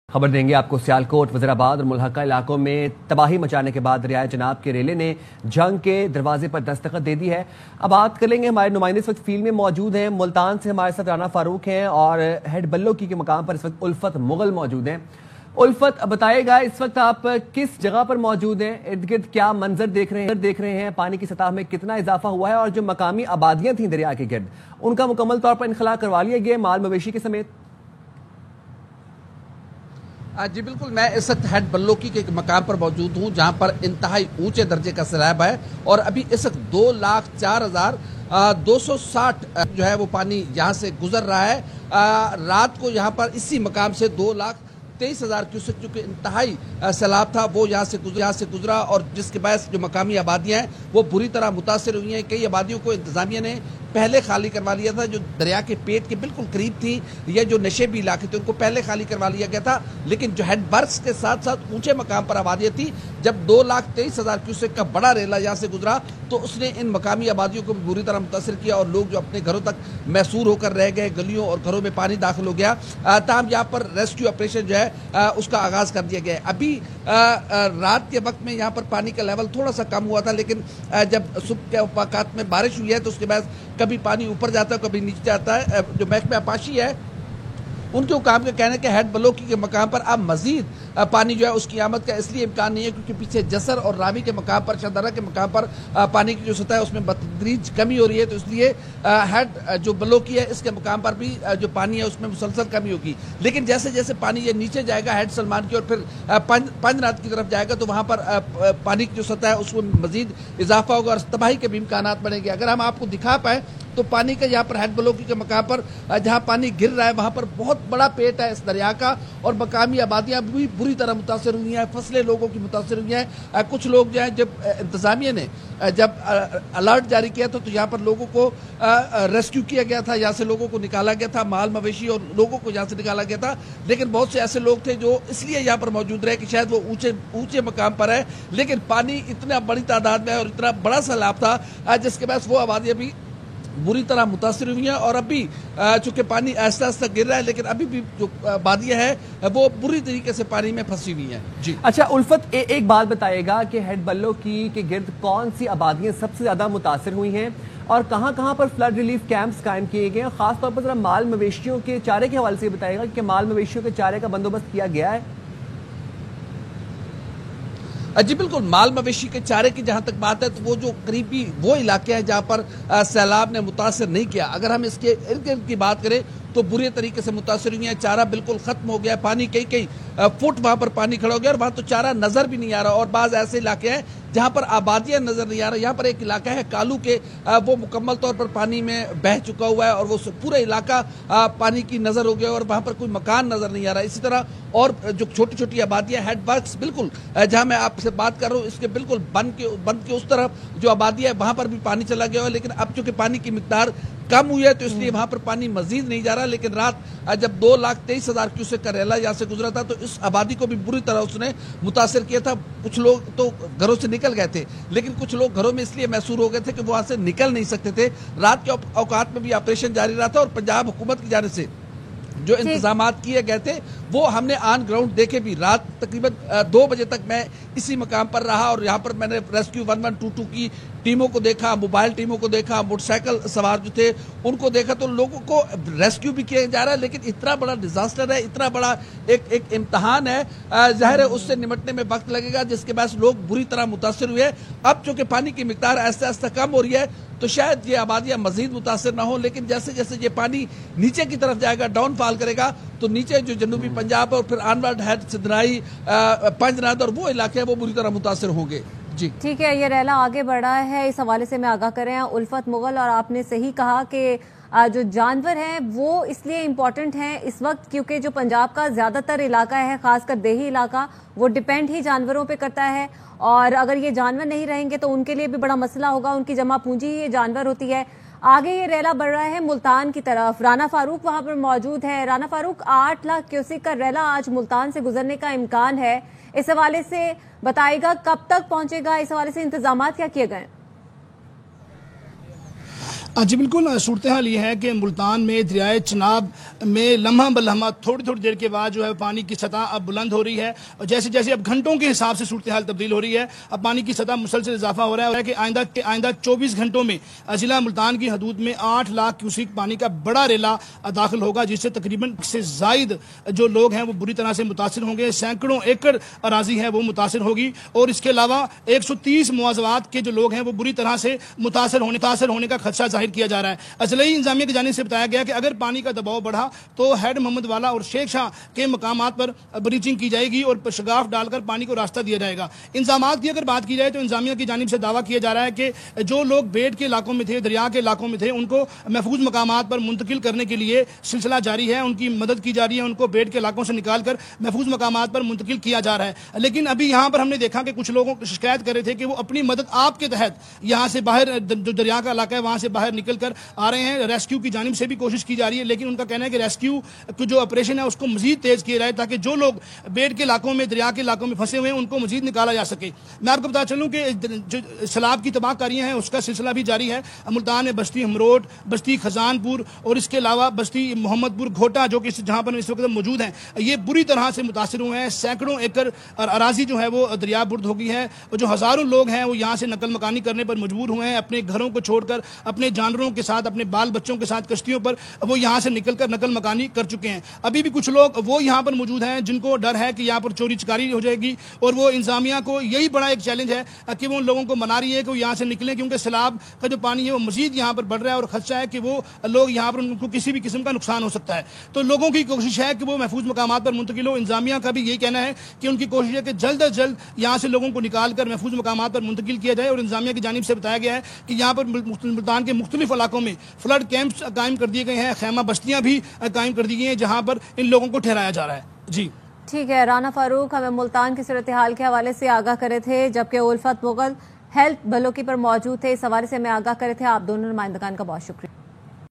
खबर देंगे आपको सियालकोट, वजीराबाद और मुल्हका इलाकों में तबाही मचाने के बाद दरियाए जनाब के रेले ने जंग के दरवाजे पर दस्तखत दे दी है। अब बात कर लेंगे, हमारे नुमाइंदे इस वक्त फील्ड में मौजूद हैं। मुल्तान से हमारे साथ राना फारूक हैं और हेड बल्लोकी के मकाम पर इस वक्त उल्फत मुगल मौजूद हैं। उल्फत, बताइएगा इस वक्त आप किस जगह पर मौजूद हैं, इर्द गिर्द क्या मंजर देख रहे हैं, पानी की सतह में कितना इजाफा हुआ है और जो मकामी आबादियां थीं दरिया के गिर्द उनका मुकम्मल तौर पर इनखला करवा लिया गया माल मवेशी के समेत? जी बिल्कुल, मैं इस वक्त हेड बल्लोकी के मकाम पर मौजूद हूँ जहाँ पर इंतहाई ऊंचे दर्जे का सैलाब है और अभी इस वक्त 2,04,260 जो है वो पानी यहाँ से गुजर रहा है। रात को यहाँ पर इसी मकाम से 2,23,000 क्यूसेक चूँकि इंतहाई सैलाब था वो यहाँ से गुजरा और जिसके बायस जो मकामी आबादियाँ हैं वो बुरी तरह मुतासिर हुई हैं। कई आबादियों को इंतजामिया ने पहले खाली करवा लिया था, जो दरिया के पेट के बिल्कुल करीब थी या जो नशेबी इलाके थे उनको पहले खाली करवा लिया गया था। लेकिन जो हेड बर्क्स के साथ साथ ऊंचे मकाम पर आबादियाँ थी, जब 2,23,000 क्यूसेक का बड़ा रेला यहाँ से गुजरा तो उसने इन मकामी आबादियों को बुरी तरह मुतासर किया और लोग जो अपने घरों तक मैसूर होकर रह गए, गलियों और घरों में पानी दाखिल हो गया। तमाम यहाँ पर रेस्क्यू ऑपरेशन जो है उसका आगाज कर दिया गया है। अभी रात के वक्त में यहाँ पर पानी का लेवल थोड़ा सा कम हुआ था, लेकिन जब सुबह के वक़्त में बारिश हुई है तो उसके बाद कभी पानी ऊपर जाता है कभी नीचे जाता है। जो महकमा आपाशी है उनके हुकाम के कहने के हेड बल्लोकी के मकाम पर अब मजीद पानी जो है उसकी आमद का इसलिए इम्कान नहीं है क्योंकि पीछे जसर और रावी के मकाम पर, शहदरा के मकाम पर पानी की जो सतह है उसमें बतदरीज कमी हो रही है। तो इसलिए हेड जो बल्लोकी है इसके मकाम पर भी जो पानी है उसमें मुसलसल कमी होगी। लेकिन जैसे जैसे पानी ये नीचे जाएगा हेड सलमान की और फिर पंजनाथ की तरफ जाएगा तो वहाँ पर पानी की जो सतह है उसमें मजीद इजाफा होगा और तबाही के भी इम्कान बनेंगे। अगर हम आपको दिखा पाए तो पानी का यहाँ पर हेड बल्लोकी के मकाम पर जहाँ पानी गिर रहा है वहाँ पर बहुत बड़ा पेट है इस दरिया का और मकामी आबादियाँ भी बुरी तरह मुतासर हुई हैं, फसलें लोगों की मुतासर हुई हैं। कुछ लोग जो हैं, जब इंतजामिया ने जब अलर्ट जारी किया था तो यहाँ पर लोगों को रेस्क्यू किया गया था, यहाँ से लोगों को निकाला गया था, माल मवेशी और लोगों को यहाँ से निकाला गया था। लेकिन बहुत से ऐसे लोग थे जो इसलिए यहाँ पर मौजूद रहे कि शायद वो ऊंचे मकाम पर है, लेकिन पानी इतना बड़ी तादाद में है और इतना बड़ा सैलाब था जिसके बाद वो आबादियाँ भी बुरी तरह मुतासिर हुई हैं और अभी चूंकि पानी आहिस्ता आहिस्ता गिर रहा है लेकिन अभी भी जो आबादियाँ हैं वो बुरी तरीके से पानी में फंसी हुई हैं। जी अच्छा उल्फत, एक बात बताइएगा कि हेड बल्लोकी के गिर्द कौन सी आबादियाँ सबसे ज्यादा मुतासिर हुई हैं और कहाँ कहाँ पर फ्लड रिलीफ कैंप्स कायम किए गए हैं? खासतौर पर जरा माल मवेशियों के चारे के हवाले से बताइएगा कि माल मवेशियों के चारे का बंदोबस्त किया गया है? जी बिल्कुल, माल मवेशी के चारे की जहाँ तक बात है तो वो जो करीबी वो इलाके हैं जहाँ पर सैलाब ने मुतासर नहीं किया। अगर हम इसके इर्द गिर्द की बात करें तो बुरे तरीके से मुतासर हुई है, चारा बिल्कुल खत्म हो गया, पानी कई फुट वहाँ पर पानी खड़ा हो गया और वहाँ तो चारा नजर भी नहीं आ रहा। और बाज़ ऐसे इलाके हैं जहाँ पर आबादियाँ नजर नहीं आ रहा। यहाँ पर एक इलाका है कालू के, वो मुकम्मल तौर पर पानी में बह चुका हुआ है और वो पूरा इलाका पानी की नजर हो गया और वहाँ पर कोई मकान नजर नहीं आ रहा। इसी तरह और जो छोटी छोटी आबादियाँ हेड वर्क्स बिल्कुल जहाँ मैं आपसे बात कर रहा हूँ इसके बिल्कुल बंद के उस तरफ जो आबादियाँ है वहाँ पर भी पानी चला गया है। लेकिन अब चूंकि पानी की मिकदार कम हुई है तो इसलिए वहां पर पानी मजीद नहीं जा रहा। लेकिन रात जब 2,23,000 क्यूसेक का रेला यहाँ से गुजरा था तो इस आबादी को भी बुरी तरह उसने मुतासर किया था। कुछ लोग तो घरों से निकल गए थे लेकिन कुछ लोग घरों में इसलिए मैसूर हो गए थे कि वो वहां से निकल नहीं सकते थे। रात के औकात में भी ऑपरेशन जारी रहा था और पंजाब हुकूमत की जानिब से जो इंतजामात किए गए थे वो हमने ऑन ग्राउंड देखे भी। रात तकरीबन 2 बजे तक मैं इसी मकाम पर रहा और यहाँ पर मैंने रेस्क्यू 1122 की टीमों को देखा, मोबाइल टीमों को देखा, मोटरसाइकिल सवार जो थे उनको देखा। तो लोगों को रेस्क्यू भी किया जा रहा है लेकिन इतना बड़ा डिजास्टर है, इतना बड़ा एक इम्तहान है, जाहिर है उससे निमटने में वक्त लगेगा जिसके बाद लोग बुरी तरह मुतासर हुए। अब चूंकि पानी की मिकदार आहिस्ता आहिस्ता कम हो रही है तो शायद ये आबादियाँ मजीद मुतासर ना हो। लेकिन जैसे जैसे ये पानी नीचे की तरफ जाएगा, डाउनफॉल करेगा तो नीचे जो जनूबी पंजाब और फिर आनवर्ड है सिद्धनाई, पंजनाथ और वो इलाके हैं वो बुरी तरह मुतासर होंगे। जी ठीक है, ये रेला आगे बढ़ रहा है, इस हवाले से मैं आगाह कर रहे हैं उल्फत मुगल। और आपने सही कहा कि जो जानवर हैं वो इसलिए इम्पोर्टेंट हैं इस वक्त क्योंकि जो पंजाब का ज़्यादातर इलाका है, खासकर देही इलाका, वो डिपेंड ही जानवरों पे करता है। और अगर ये जानवर नहीं रहेंगे तो उनके लिए भी बड़ा मसला होगा, उनकी जमा पूंजी ही ये जानवर होती है। आगे ये रेला बढ़ रहा है मुल्तान की तरफ, राना फारूक वहां पर मौजूद है। राना फारूक, 8 लाख क्यूसेक का रेला आज मुल्तान से गुजरने का इम्कान है, इस हवाले से बताएगा कब तक पहुंचेगा, इस हवाले से इंतजाम क्या किए गए? جی بالکل، صورتحال یہ ہے کہ ملتان میں دریائے چناب میں لمحہ بلمحہ تھوڑی دیر کے بعد جو ہے پانی کی سطح اب بلند ہو رہی ہے، اور جیسے جیسے اب گھنٹوں کے حساب سے صورتحال تبدیل ہو رہی ہے، اب پانی کی سطح مسلسل اضافہ ہو رہا ہے کہ آئندہ 24 گھنٹوں میں ضلع ملتان کی حدود میں 8 لاکھ کیوسیک پانی کا بڑا ریلا داخل ہوگا، جس سے تقریباً سے زائد جو لوگ ہیں وہ بری طرح سے متاثر ہوں گے، سینکڑوں ایکڑ اراضی ہے وہ متاثر ہوگی، اور اس کے علاوہ 130 مواضعات کے جو لوگ ہیں وہ بری طرح سے متاثر ہونے کا خدشہ ظاہر کیا جا رہا ہے۔ اضلاعی انتظامیہ کی جانب سے بتایا گیا کہ اگر پانی کا دباؤ بڑھا تو ہیڈ محمد والا اور شیخ شاہ کے مقامات پر بریچنگ کی جائے گی اور شگاف ڈال کر پانی کو راستہ دیا جائے گا۔ انتظامات کی اگر بات کی جائے تو انتظامیہ کی جانب سے دعویٰ کیا جا رہا ہے کہ جو لوگ بیٹ کے علاقوں میں تھے، دریا کے علاقوں میں تھے، ان کو محفوظ مقامات پر منتقل کرنے کے لیے سلسلہ جاری ہے، ان کی مدد کی جا رہی ہے، ان کو بیٹ کے علاقوں سے نکال کر محفوظ مقامات پر منتقل کیا جا رہا ہے۔ لیکن ابھی یہاں پر ہم نے دیکھا کہ کچھ لوگوں کو شکایت کر رہے تھے کہ وہ اپنی مدد آپ کے تحت یہاں سے باہر جو دریا کا علاقہ ہے وہاں سے باہر نکل کر آ رہے ہیں، ریسکیو کی جانب سے بھی کوشش کی جا رہی ہے، لیکن ان کا کہنا ہے کہ ریسکیو کی جو آپریشن ہے اس کو مزید تیز کیا جائے تاکہ جو لوگ بیٹ کے علاقوں میں، دریا کے علاقوں میں پھنسے ہوئے ہیں ان کو مزید نکالا جا سکے۔ میں آپ کو بتا چلوں کہ جو سیلاب کی تباہ کاریاں ہیں اس کا سلسلہ بھی جاری ہے۔ ملتان میں بستی ہمروٹ، بستی خزان پور اور اس کے علاوہ بستی محمد پور گھوٹا جو کہ جہاں پر اس وقت موجود ہیں، یہ بری طرح سے متاثر ہوئے ہیں۔ سینکڑوں ایکڑ اراضی جو ہے وہ دریا برد ہو گئی ہے، اور جو ہزاروں لوگ ہیں وہ یہاں سے نقل مکانی کرنے پر مجبور ہوئے ہیں، اپنے گھروں کو چھوڑ کر، اپنے جانوروں کے ساتھ، اپنے بال بچوں کے ساتھ کشتیوں پر وہ یہاں سے نکل کر نقل مکانی کر چکے ہیں۔ ابھی بھی کچھ لوگ وہ یہاں پر موجود ہیں جن کو ڈر ہے کہ یہاں پر چوری چکاری ہو جائے گی، اور وہ انتظامیہ کو یہی بڑا ایک چیلنج ہے کہ وہ ان لوگوں کو منا رہی ہے کہ وہ یہاں سے نکلیں، کیونکہ سیلاب کا جو پانی ہے وہ مزید یہاں پر بڑھ رہا ہے اور خدشہ ہے کہ وہ لوگ یہاں پر ان کو کسی بھی قسم کا نقصان ہو سکتا ہے۔ تو لوگوں کی کوشش ہے کہ وہ محفوظ مقامات پر منتقل ہو۔ انتظامیہ کا بھی یہی کہنا ہے کہ ان کی کوشش ہے کہ جلد از جلد یہاں سے لوگوں کو نکال کر محفوظ مقامات پر منتقل کیا جائے، اور انتظامیہ کی جانب سے بتایا گیا ہے کہ یہاں پر ملتان کے مختلف علاقوں میں فلڈ کیمپس قائم کر دیے گئے ہیں، خیمہ بستیاں بھی قائم کر دی گئی ہیں جہاں پر ان لوگوں کو ٹھہرایا جا رہا ہے۔ جی ٹھیک ہے، رانا فاروق ہمیں ملتان کی صورتحال کے حوالے سے آگاہ کرے تھے، جبکہ الفت مغل ہیلتھ بلوکی پر موجود تھے، اس حوالے سے ہمیں آگاہ کرے تھے۔ آپ دونوں نمائندگان کا بہت شکریہ۔